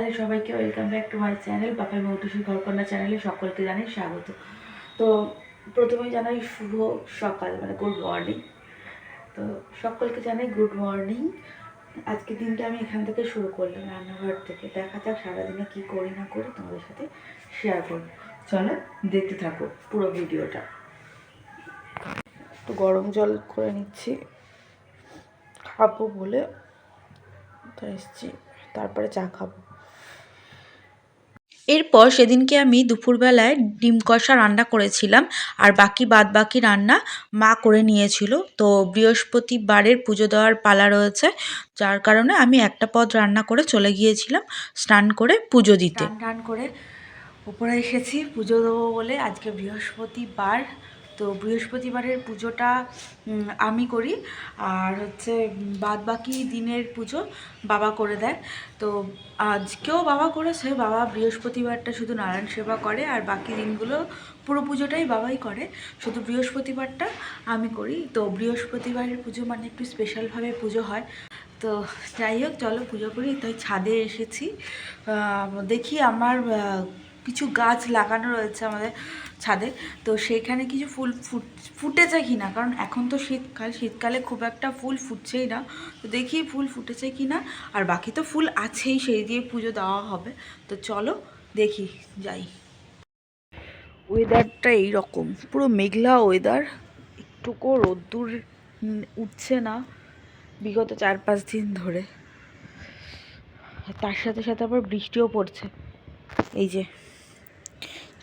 Hello সবাইকে, welcome back to my channel Papai Moutushi ঘরকন্যা চ্যানেলে সকলকে জানাই স্বাগত। তো প্রথমেই জানাই শুভ সকাল, মানে গুড মর্নিং। তো সকলকে জানাই গুড মর্নিং। আজকে দিনটা আমি এখান থেকে শুরু করলাম, রান্নাঘর থেকে। দেখা যাক সারাদিনে কী করি না করি তোমাদের সাথে শেয়ার করব। চলো দেখতে থাকো পুরো ভিডিওটা। একটু গরম জল করে নিচ্ছি, খাবো বলে এসেছি, তারপরে চা খাবো। এরপর সেদিনকে আমি দুপুরবেলায় ডিম কষা রান্না করেছিলাম, আর বাকি রান্না মা করে নিয়েছিল। তো বৃহস্পতিবারের পুজো দেওয়ার পালা রয়েছে, যার কারণে আমি একটা পদ রান্না করে চলে গিয়েছিলাম স্নান করে পুজো দিতে। টান করে উপরে এসেছি পুজো দেবো বলে। আজকে বৃহস্পতিবার, তো বৃহস্পতিবারের পুজোটা আমি করি, আর হচ্ছে বাকি দিনের পুজো বাবা করে দেয়। তো আজকেও বাবা করেছে। বাবা বৃহস্পতিবারটা শুধু নারায়ণ সেবা করে, আর বাকি দিনগুলো পুরো পুজোটাই বাবাই করে, শুধু বৃহস্পতিবারটা আমি করি। তো বৃহস্পতিবারের পুজো মানে একটু স্পেশালভাবে পুজো হয়। তো যাই হোক, চলো পুজো করি। তাই ছাদে এসেছি। দেখি আমার কিছু গাছ লাগানো রয়েছে আমাদের ছাদে, তো সেইখানে কিছু ফুল ফুটেছে কি না, কারণ এখন তো শীতকালে খুব একটা ফুল ফুটছেই না। তো দেখি ফুল ফুটেছে কি না, আর বাকি তো ফুল আছেই, সেই দিয়ে পুজো দেওয়া হবে। তো চলো দেখি, যাই। ওয়েদারটা এইরকম, পুরো মেঘলা ওয়েদার, একটুকু রোদ্দুর উঠছে না বিগত 4-5 দিন ধরে। তার সাথে সাথে আবার বৃষ্টিও পড়ছে। এই যে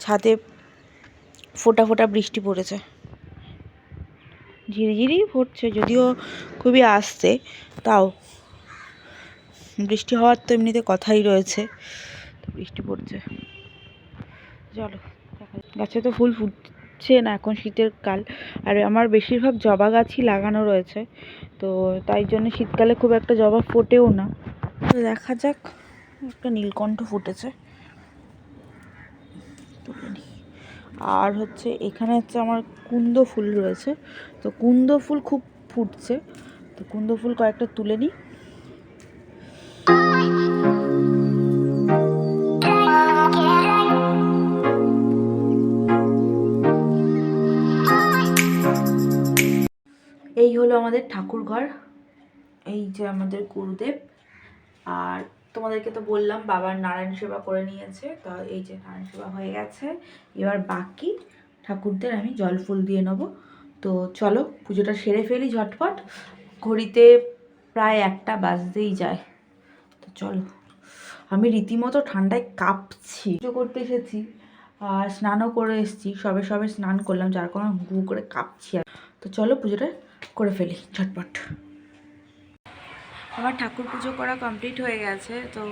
ছাদে ফোঁটা ফোঁটা বৃষ্টি পড়েছে, ঝিরিঝিরি পড়ছে, যদিও খুবই আস্তে, তাও বৃষ্টি হওয়ার তো এমনিতে কথাই রয়েছে। তো বৃষ্টি পড়ছে, চলো। গাছে তো ফুল ফুটছে না, এখন শীতের কাল, আর আমার বেশিরভাগ জবা গাছই লাগানো রয়েছে, তো তাই জন্য শীতকালে খুব একটা জবা ফোটেও না। তো দেখা যাক, একটা নীলকণ্ঠ ফুটেছে, তুলে নিই। আর হচ্ছে এখানে হচ্ছে আমার কুন্দ ফুল রয়েছে, তো কুন্দ ফুল খুব ফুটছে, তো কুন্দ ফুল কয়েকটা তুলে নিই। এই হলো আমাদের ঠাকুর ঘর, এই যে আমাদের গুরুদেব। আর তোমাদেরকে তো বললাম বাবার নারায়ণ সেবা করে নিয়েছে, তা এই যে নারায়ণ সেবা হয়ে গেছে। এবার বাকি ঠাকুরদের আমি জল ফুল দিয়ে নেবো। তো চলো পুজোটা সেরে ফেলি ঝটপট, ঘড়িতে প্রায় 1টা বাজতেই যায়। তো চলো, আমি রীতিমতো ঠান্ডায় কাঁপছি। পুজো করতে এসেছি আর স্নানও করে এসেছি, সবে স্নান করলাম, যার কারণে হু করে কাঁপছি। আর তো চলো পুজোটা করে ফেলি ঝটপট। আমার ঠাকুর পুজো করা কমপ্লিট হয়ে গেছে, তো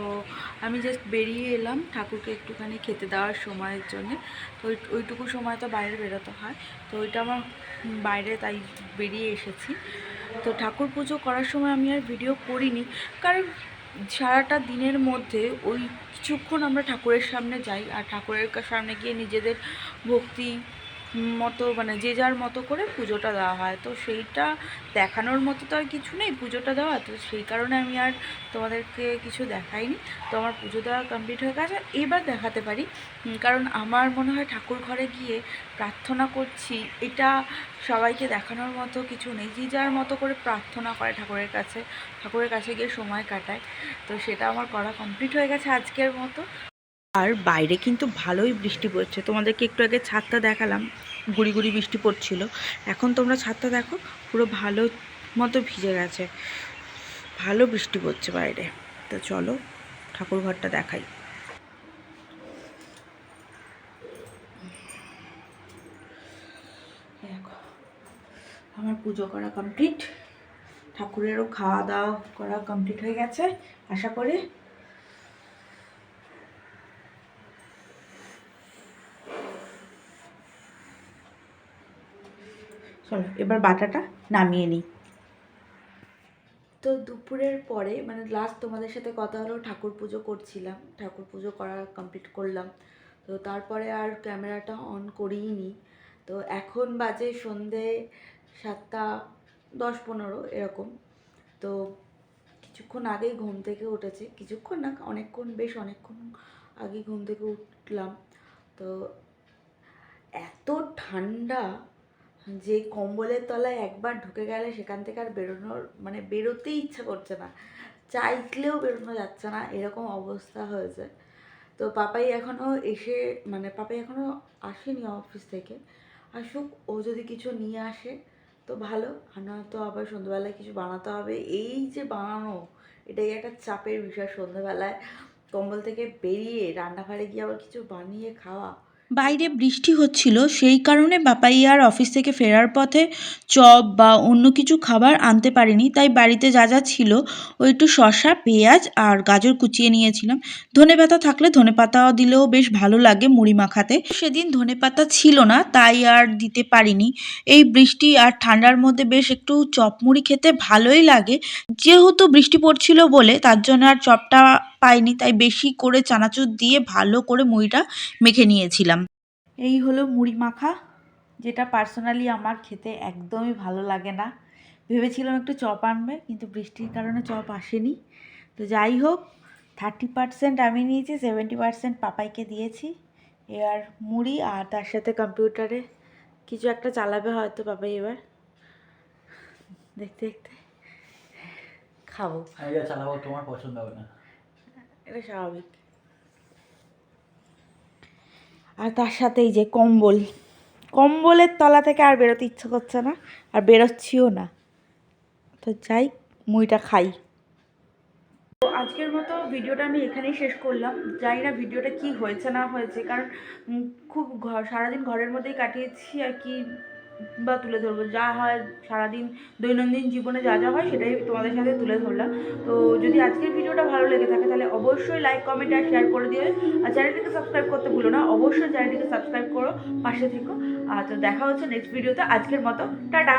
আমি জাস্ট বেরিয়ে এলাম ঠাকুরকে একটুখানি খেতে দেওয়ার সময়ের জন্যে। তো ওইটুকু সময় তো বাইরে বেরোতে হয়, তো ওইটা আমার বাইরে, তাই বেরিয়ে এসেছি। তো ঠাকুর পুজো করার সময় আমি আর ভিডিও করিনি, কারণ সারাটা দিনের মধ্যে ওই কিছুক্ষণ আমরা ঠাকুরের সামনে যাই, আর ঠাকুরের সামনে গিয়ে নিজেদের ভক্তি মতো, মানে যে যার মতো করে পুজোটা দেওয়া হয়, তো সেইটা দেখানোর মতো তো আর কিছু নেই পুজোটা দেওয়া, তো সেই কারণে আমি আর তোমাদেরকে কিছু দেখাইনি। তো আমার পুজো দেওয়া কমপ্লিট হয়ে গেছে, এবার দেখাতে পারি। কারণ আমার মনে হয় ঠাকুর ঘরে গিয়ে প্রার্থনা করছি, এটা সবাইকে দেখানোর মতো কিছু নেই। যে যার মতো করে প্রার্থনা করে ঠাকুরের কাছে গিয়ে সময় কাটায়, তো সেটা আমার করা কমপ্লিট হয়ে গেছে আজকের মতো। আর বাইরে কিন্তু ভালোই বৃষ্টি পড়ছে, তোমাদেরকে একটু আগে ছাদটা দেখালাম, গুড়ি গুড়ি বৃষ্টি পড়ছিল। এখন তোমরা ছাদটা দেখো, পুরো ভালো মতো ভিজে গেছে, ভালো বৃষ্টি পড়ছে বাইরে। তো চলো ঠাকুর ঘরটা দেখাই। দেখো আমার পুজো করা কমপ্লিট, ঠাকুরেরও খাওয়া দাওয়া করা কমপ্লিট হয়ে গেছে আশা করি। চলো এবার বাটাটা নামিয়ে নিই। তো দুপুরের পরে, মানে লাস্ট তোমাদের সাথে কথা হলো, ঠাকুর পুজো করছিলাম, ঠাকুর পুজো করা কমপ্লিট করলাম। তো তারপরে আর ক্যামেরাটা অন করিই নি। তো এখন বাজে সন্ধে 7টা 10-15 এরকম। তো কিছুক্ষণ আগেই ঘুম থেকে উঠেছি, কিছুক্ষণ না অনেকক্ষণ, বেশ অনেকক্ষণ আগে ঘুম থেকে উঠলাম। তো এত ঠান্ডা যে কম্বলের তলায় একবার ঢুকে গেলে সেখান থেকে আর বেরোনোর মানে বেরোতেই ইচ্ছা করছে না, চাইলেও বেরোনো যাচ্ছে না, এরকম অবস্থা হয়েছে। তো পাপাই এখনও এসে মানে পাপাই এখনও আসেনি অফিস থেকে, আসুক, ও যদি কিছু নিয়ে আসে তো ভালো, আর নয়তো আবার সন্ধ্যাবেলায় কিছু বানাতে হবে। এই যে বানানো, এটাই একটা চাপের বিষয়, সন্ধ্যাবেলায় কম্বল থেকে বেরিয়ে রান্নাঘরে গিয়ে আবার কিছু বানিয়ে খাওয়া। বাইরে বৃষ্টি হচ্ছিল, সেই কারণে বাপাইয়ার অফিস থেকে ফেরার পথে চপ বা অন্য কিছু খাবার আনতে পারিনি। তাই বাড়িতে যা যা ছিল ওই একটু শসা, পেঁয়াজ আর গাজর কুচিয়ে নিয়েছিলাম। ধনেপাতা থাকলে ধনেপাতাও দিলেও বেশ ভালো লাগে মুড়ি মাখাতে। সেদিন ধনেপাতা ছিল না, তাই আর দিতে পারিনি। এই বৃষ্টি আর ঠান্ডার মধ্যে বেশ একটু চপ মুড়ি খেতে ভালোই লাগে। যেহেতু বৃষ্টি পড়ছিল বলে তার জন্য আর চপটা পাইনি, তাই বেশি করে চানাচুর দিয়ে ভালো করে মুড়িটা মেখে নিয়েছিলাম। এই হলো মুড়ি মাখা, যেটা পার্সোনালি আমার খেতে একদমই ভালো লাগে না। ভেবেছিলাম একটু চপ আনবে, কিন্তু বৃষ্টির কারণে চপ আসেনি। তো যাই হোক, 30% আমি নিয়েছি, 70% পাপাইকে দিয়েছি। এবার মুড়ি আর তার সাথে কম্পিউটারে কিছু একটা চালাবে হয়তো পাপাই এবার, দেখতে দেখতে খাবো। আমি যা চালাবো তোমার পছন্দ হবে না। এটা স্বাভাবিক। আর তার সাথে এই যে কম্বল, কম্বলের তলা থেকে আর বেরোতে ইচ্ছে করছে না, আর বেরোচ্ছিও না। তো যাই, মুড়িটা খাই। তো আজকের মতো ভিডিওটা আমি এখানেই শেষ করলাম। জানি না ভিডিওটা কি হয়েছে না হয়েছে, কারণ খুব সারাদিন ঘরের মধ্যেই কাটিয়েছি, আর কি বা তুলে ধরবো, যা হয় সারাদিন দৈনন্দিন জীবনে যা যা হয় সেটাই তোমাদের সাথে তুলে ধরলাম। তো যদি আজকের ভিডিওটা ভালো লেগে থাকে তাহলে অবশ্যই লাইক, কমেন্ট আর শেয়ার করে দিও। আর চ্যানেলটিকে সাবস্ক্রাইব করতে ভুলো না, অবশ্যই চ্যানেলটিকে সাবস্ক্রাইব করো, পাশে থেকো। তো দেখা হচ্ছে নেক্সট ভিডিওতে। আজকের মতো টাটা।